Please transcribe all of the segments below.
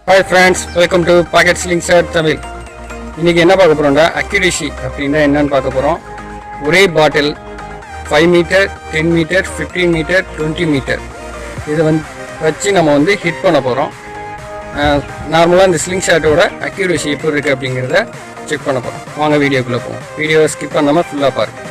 Hi friends, welcome to Pocket Slingshot Tamil. இன்னைக்கு என்ன பார்க்க போறோம்னா அக்யூரசி அப்படின்னா என்னன்னு பார்க்க போறோம். ஒரே பாட்டில் 5 மீட்டர் 10 மீட்டர் 15 மீட்டர் 20 மீட்டர் இதை வச்சு நம்ம ஹிட் பண்ண போகிறோம். நார்மலாக இந்த ஸ்லிங் ஷாட்டோட அக்யூரசி எப்படி இருக்குது அப்படிங்கிறத செக் பண்ண போகிறோம். வாங்க வீடியோக்குள்ளே போவோம். வீடியோவை ஸ்கிப் பண்ணாமல் ஃபுல்லாக பாருங்கள்.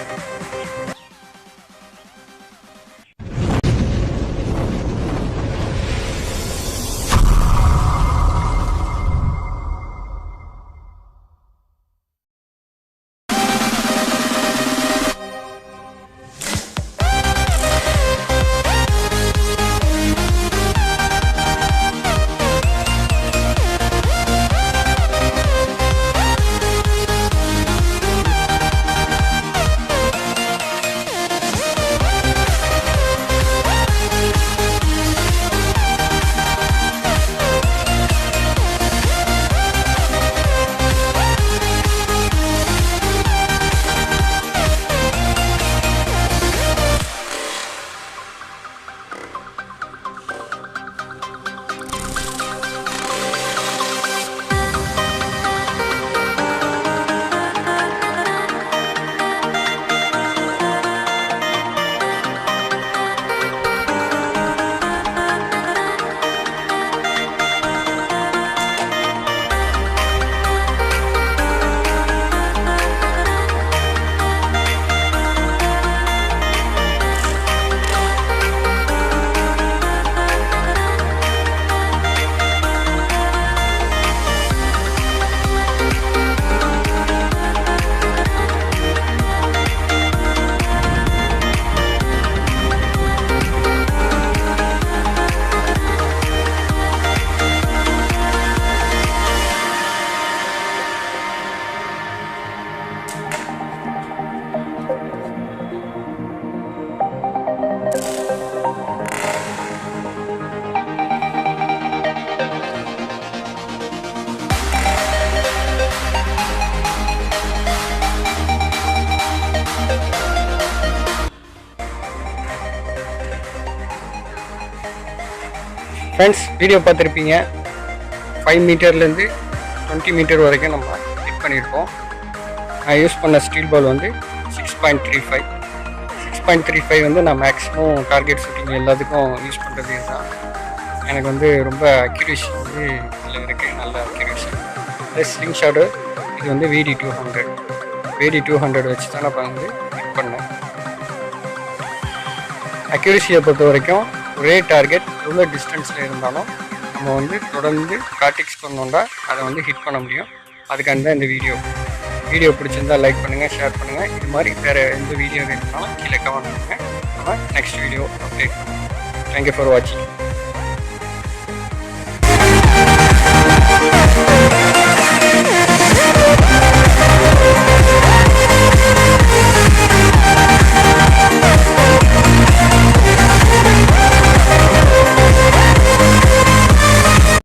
ஃப்ரெண்ட்ஸ், வீடியோ பார்த்துருப்பீங்க. 5 மீட்டர்லேருந்து 20 மீட்டர் வரைக்கும் நம்ம ஹிட் பண்ணியிருக்கோம். நான் யூஸ் பண்ண ஸ்டீல் பால் 6.35. 6.35 நான் மேக்ஸிமம் டார்கெட் ஷூட்டிங் எல்லாத்துக்கும் யூஸ் பண்ணுறது இதுதான். எனக்கு ரொம்ப அக்யூரேசி இதில் இருக்குது, நல்ல அக்யூரேசி. ப்ளஸ் ஸ்லிங் ஷாட்டு இது VD 200. VD 200 வச்சு தான் நான் ஹிட் பண்ணேன். அக்யூரேசியை பொறுத்த வரைக்கும் ஒரே டார்கெட் எவ்வளோ டிஸ்டன்ஸில் இருந்தாலும் நம்ம தொடர்ந்து ப்ராக்டிஸ் பண்ணோம்னா அதை ஹிட் பண்ண முடியும். அதுக்காக தான் இந்த வீடியோ பிடிச்சிருந்தால் லைக் பண்ணுங்கள், ஷேர் பண்ணுங்கள். இது மாதிரி வேறு எந்த வீடியோ வேணும்னாலும் கீழே கமெண்ட் பண்ணுங்கள். நம்ம நெக்ஸ்ட் வீடியோ அப்டேட் பண்ணுவோம். தேங்க்யூ ஃபார் வாட்சிங்.